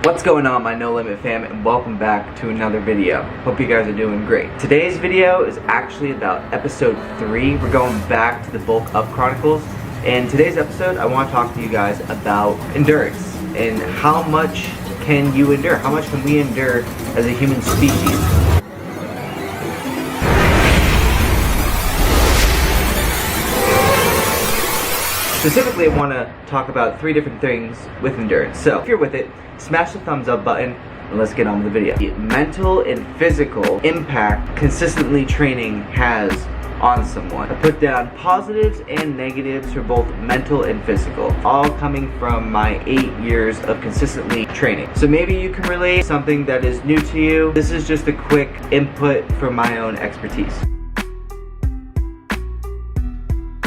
What's going on, my No Limit fam, and welcome back to another video. Hope you guys are doing great. Today's video is actually about episode 3. We're going back to the bulk of Chronicles. And today's episode, I want to talk to you guys about endurance and how much can you endure? How much can we endure as a human species? Specifically, I want to talk about 3 different things with endurance. So, if you're with it, smash the thumbs up button and let's get on with the video. The mental and physical impact consistently training has on someone. I put down positives and negatives for both mental and physical, all coming from my 8 years of consistently training. So maybe you can relate something that is new to you. This is just a quick input from my own expertise.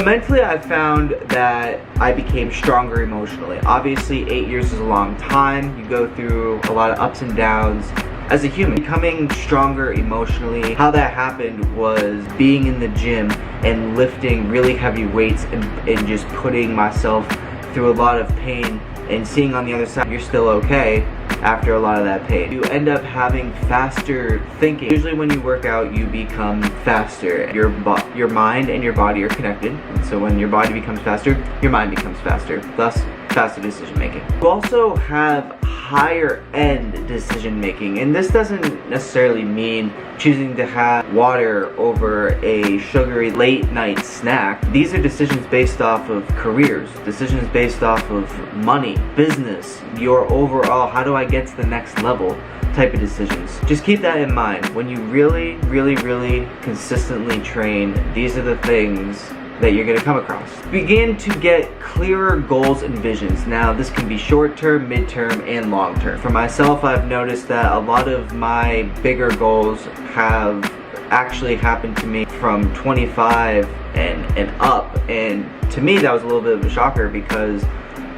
Mentally, I found that I became stronger emotionally. Obviously, 8 years is a long time. You go through a lot of ups and downs as a human. Becoming stronger emotionally, how that happened was being in the gym and lifting really heavy weights and just putting myself through a lot of pain and seeing on the other side you're still okay after a lot of that pain. You end up having faster thinking. Usually when you work out, you become faster. Your mind and your body are connected. And so when your body becomes faster, your mind becomes faster. Thus, faster decision making. You also have higher end decision making, and this doesn't necessarily mean choosing to have water over a sugary late night snack. These are decisions based off of careers, decisions based off of money, business, your overall how do I get to the next level type of decisions. Just keep that in mind. When you really consistently train, these are the things that you're going to come across. Begin to get clearer goals and visions. Now, this can be short-term, mid-term, and long-term. For myself, I've noticed that a lot of my bigger goals have actually happened to me from 25 and up. And to me, that was a little bit of a shocker because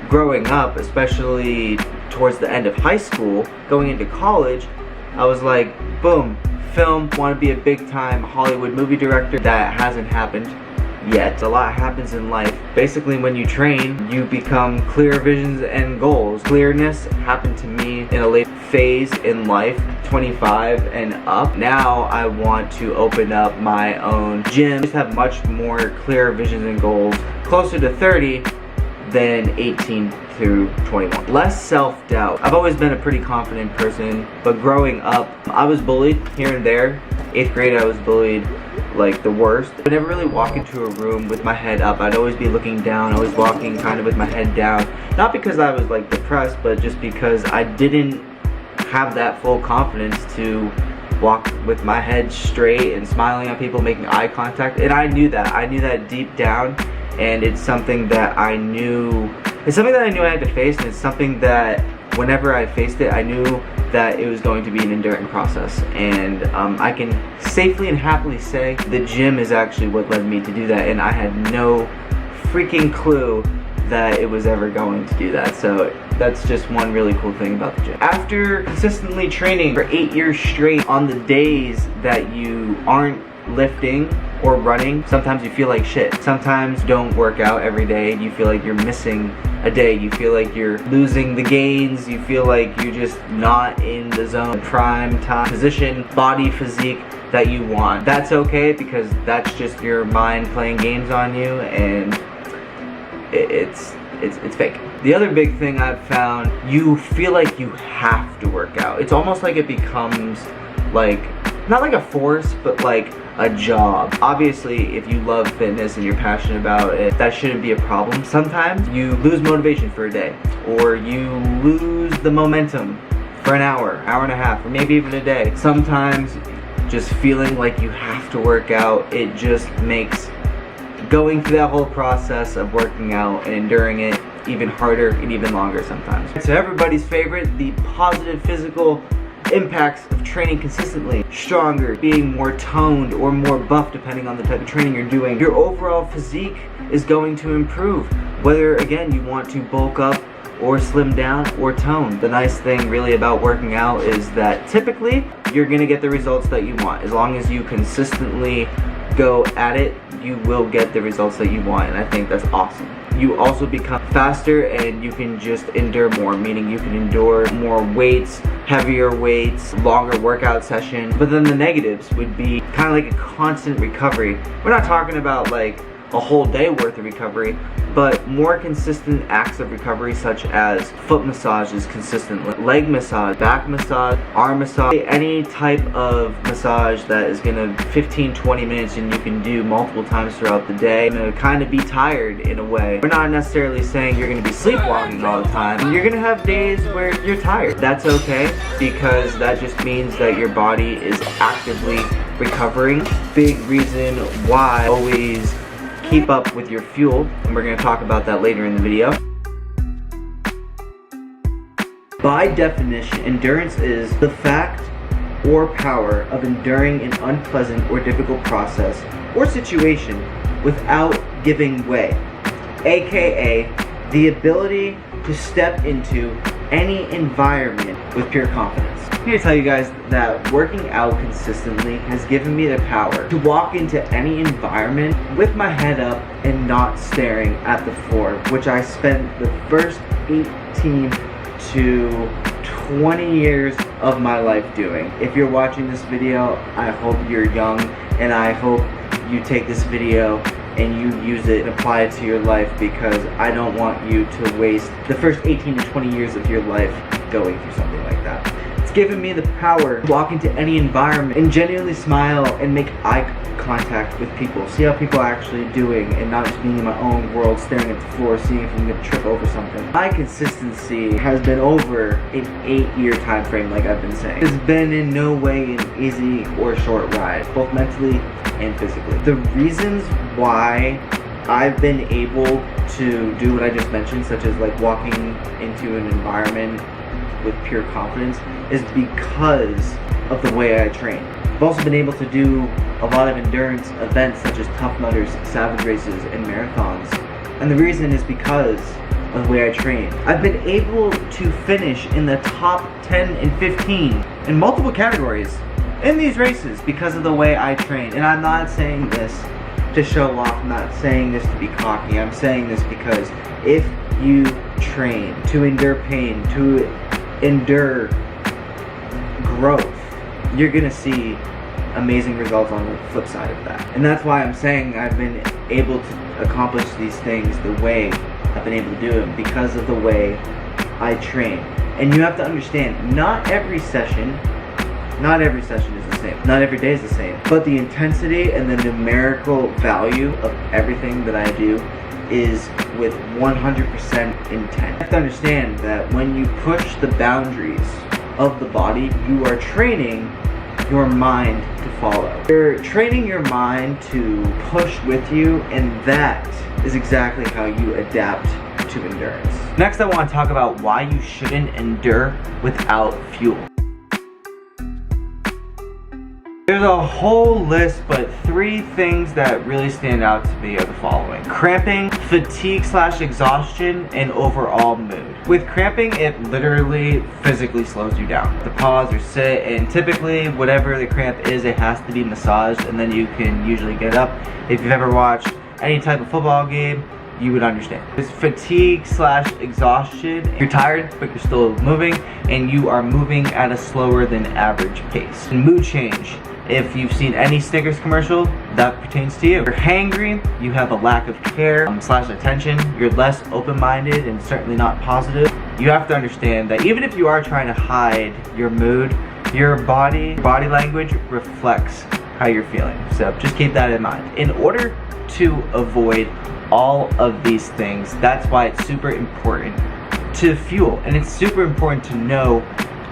growing up, especially towards the end of high school, going into college, I was like, boom, film, want to be a big-time Hollywood movie director. That hasn't happened yet. A lot happens in life. Basically, when you train, you become clear visions and goals. Clearness happened to me in a late phase in life, 25 and up. Now I want to open up my own gym, just have much more clear visions and goals, closer to 30 than 18 through 21. Less self-doubt. I've always been a pretty confident person, but growing up, I was bullied here and there. 8th grade, I was bullied like the worst. I never really walk into a room with my head up. I'd always be looking down, always walking kind of with my head down. Not because I was like depressed, but just because I didn't have that full confidence to walk with my head straight and smiling at people, making eye contact. And I knew that deep down, and it's something that I knew I had to face, and it's something that whenever I faced it, I knew that it was going to be an enduring process. And I can safely and happily say the gym is actually what led me to do that, and I had no freaking clue that it was ever going to do that. So that's just one really cool thing about the gym. After consistently training for 8 years straight, on the days that you aren't lifting or running, sometimes you feel like shit. Sometimes you don't work out every day, you feel like you're missing a day, you feel like you're losing the gains, you feel like you're just not in the zone, prime time position, body physique that you want. That's okay, because that's just your mind playing games on you, and it's fake. The other big thing I've found, you feel like you have to work out. It's almost like it becomes like, not like a force, but like a job. Obviously, if you love fitness and you're passionate about it, that shouldn't be a problem. Sometimes you lose motivation for a day, or you lose the momentum for an hour and a half, or maybe even a day. Sometimes just feeling like you have to work out, it just makes going through that whole process of working out and enduring it even harder and even longer sometimes. So everybody's favorite, the positive physical impacts of training consistently. Stronger, being more toned or more buff depending on the type of training you're doing. Your overall physique is going to improve, whether again you want to bulk up or slim down or tone. The nice thing really about working out is that typically you're gonna get the results that you want. As long as you consistently go at it, you will get the results that you want, and I think that's awesome. you also become faster and you can just endure more, meaning you can endure more weights, heavier weights, longer workout sessions. But then the negatives would be kind of like a constant recovery. We're not talking about like a whole day worth of recovery, but more consistent acts of recovery, such as foot massages consistently, leg massage, back massage, arm massage, any type of massage that is gonna 15-20 minutes and you can do multiple times throughout the day. You're gonna kind of be tired in a way. We're not necessarily saying you're gonna be sleepwalking all the time. You're gonna have days where you're tired. That's okay, because that just means that your body is actively recovering. Big reason why always keep up with your fuel, and we're going to talk about that later in the video. By definition, endurance is the fact or power of enduring an unpleasant or difficult process or situation without giving way, aka the ability to step into any environment with pure confidence. I'm here to tell you guys that working out consistently has given me the power to walk into any environment with my head up and not staring at the floor, which I spent the first 18 to 20 years of my life doing. If you're watching this video, I hope you're young, and I hope you take this video and you use it and apply it to your life, because I don't want you to waste the first 18 to 20 years of your life going through something like that. It's given me the power to walk into any environment and genuinely smile and make eye contact with people. See how people are actually doing, and not just being in my own world staring at the floor, seeing if I'm going to trip over something. My consistency has been over an 8-year time frame, like I've been saying. It's been in no way an easy or short ride, both mentally and physically. The reasons why I've been able to do what I just mentioned, such as like walking into an environment with pure confidence, is because of the way I train. I've also been able to do a lot of endurance events such as Tough Mudders, Savage Races, and marathons. And the reason is because of the way I train. I've been able to finish in the top 10 and 15 in multiple categories in these races because of the way I train. And I'm not saying this to show off, I'm not saying this to be cocky, I'm saying this because if you train to endure pain, to endure growth, you're gonna see amazing results on the flip side of that. And that's why I'm saying I've been able to accomplish these things the way I've been able to do them, because of the way I train. And you have to understand, not every session is the same. Not every day is the same. But the intensity and the numerical value of everything that I do is with 100% intent. You have to understand that when you push the boundaries of the body, you are training your mind to follow. You're training your mind to push with you, and that is exactly how you adapt to endurance. Next, I want to talk about why you shouldn't endure without fuel. There's a whole list, but 3 things that really stand out to me are the following: cramping, fatigue/exhaustion, and overall mood. With cramping, it literally physically slows you down. To pause or sit, and typically whatever the cramp is, it has to be massaged, and then you can usually get up. If you've ever watched any type of football game, you would understand. It's fatigue/exhaustion. You're tired, but you're still moving, and you are moving at a slower than average pace. And mood change. If you've seen any Snickers commercial, that pertains to you. You're hangry, you have a lack of care / attention, you're less open-minded and certainly not positive. You have to understand that even if you are trying to hide your mood, your body language reflects how you're feeling. So just keep that in mind. In order to avoid all of these things, that's why it's super important to fuel. And it's super important to know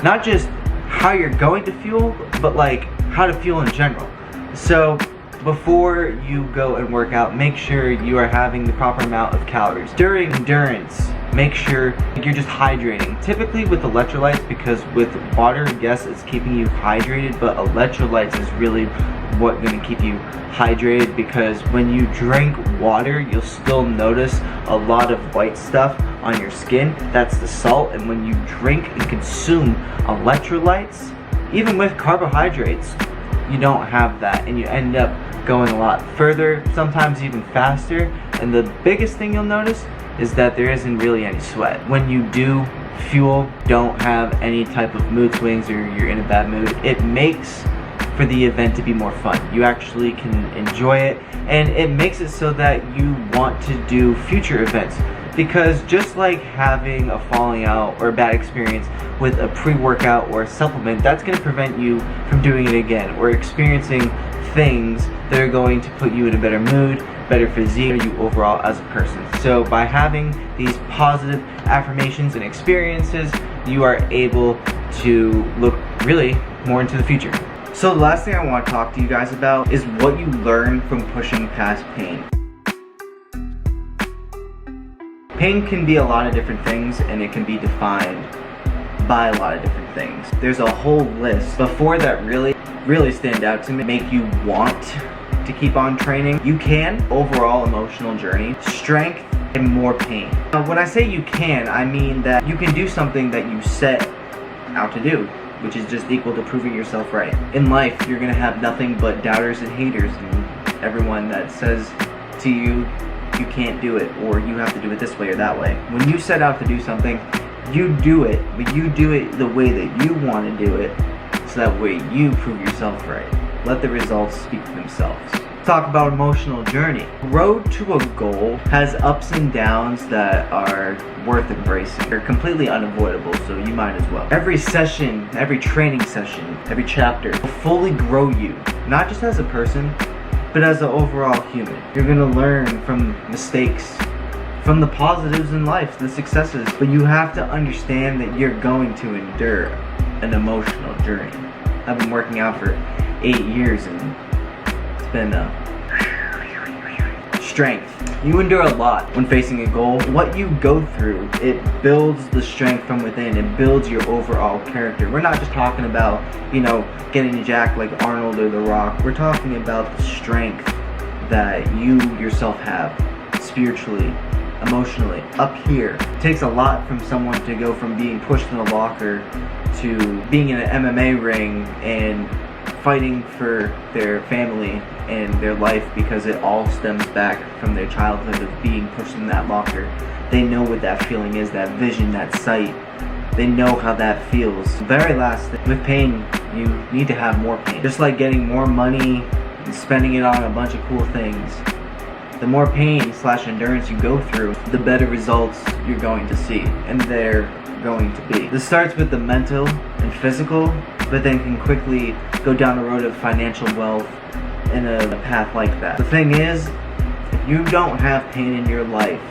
not just how you're going to fuel, but like how to fuel in general. So before you go and work out, make sure you are having the proper amount of calories. During endurance, make sure you're just hydrating. Typically with electrolytes, because with water, yes, it's keeping you hydrated, but electrolytes is really what's going to keep you hydrated, because when you drink water, you'll still notice a lot of white stuff on your skin. That's the salt. And when you drink and consume electrolytes, even with carbohydrates, you don't have that, and you end up going a lot further, sometimes even faster. And the biggest thing you'll notice is that there isn't really any sweat. When you do fuel, don't have any type of mood swings or you're in a bad mood, it makes for the event to be more fun. You actually can enjoy it, and it makes it so that you want to do future events. Because just like having a falling out or a bad experience with a pre-workout or a supplement, that's going to prevent you from doing it again or experiencing things that are going to put you in a better mood, better physique, you overall as a person. So by having these positive affirmations and experiences, you are able to look really more into the future. So the last thing I want to talk to you guys about is what you learn from pushing past pain. Pain can be a lot of different things, and it can be defined by a lot of different things. There's a whole list. Before that really stand out to me, make you want to keep on training. You can, overall emotional journey, strength, and more pain. Now, when I say you can, I mean that you can do something that you set out to do, which is just equal to proving yourself right. In life, you're gonna have nothing but doubters and haters, and everyone that says to you, you can't do it, or you have to do it this way or that way. When you set out to do something, you do it, but you do it the way that you want to do it, so that way you prove yourself right. Let the results speak for themselves. Talk about emotional journey. Road to a goal has ups and downs that are worth embracing. They're completely unavoidable, so you might as well. Every session, every training session, every chapter will fully grow you, not just as a person, but as an overall human. You're gonna learn from mistakes, from the positives in life, the successes, but you have to understand that you're going to endure an emotional journey. I've been working out for 8 years, and it's been strength. You endure a lot when facing a goal. What you go through, it builds the strength from within. It builds your overall character. We're not just talking about, getting jacked like Arnold or The Rock. We're talking about the strength that you yourself have, spiritually, emotionally, up here. It takes a lot from someone to go from being pushed in a locker to being in an MMA ring and fighting for their family and their life, because it all stems back from their childhood of being pushed in that locker. They know what that feeling is, that vision, that sight. They know how that feels. The very last thing, with pain, you need to have more pain. Just like getting more money and spending it on a bunch of cool things. The more pain / endurance you go through, the better results you're going to see, and they're going to be. This starts with the mental and physical, but then can quickly go down the road of financial wealth in a path like that. The thing is, if you don't have pain in your life,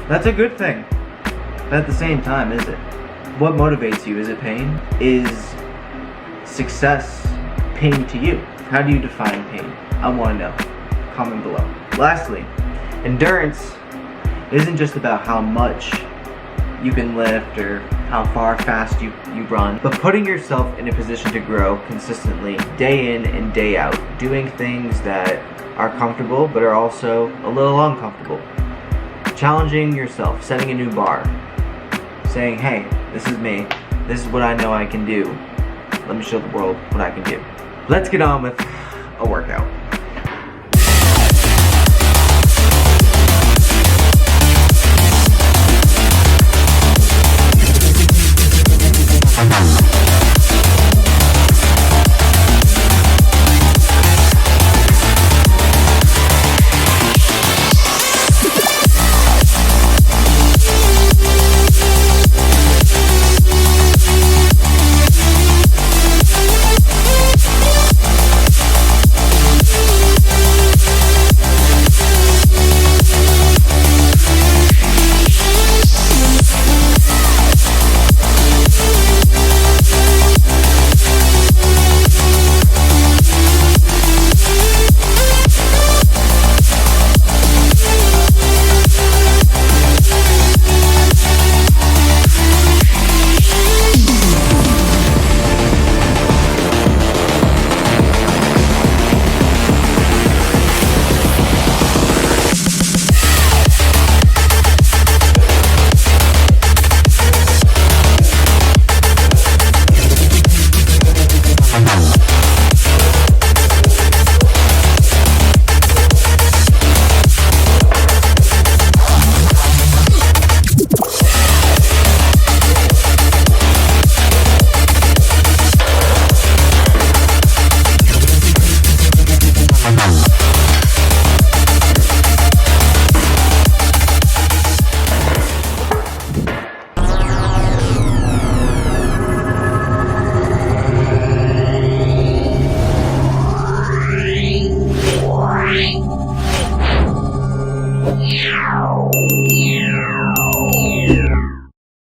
that's a good thing. But at the same time, is it? What motivates you? Is it pain? Is success pain to you? How do you define pain? I want to know. Comment below. Lastly, endurance isn't just about how much you can lift or how far fast you run, but putting yourself in a position to grow consistently, day in and day out, doing things that are comfortable but are also a little uncomfortable. Challenging yourself, setting a new bar, saying, hey, this is me, this is what I know I can do, let me show the world what I can do. Let's get on with a workout.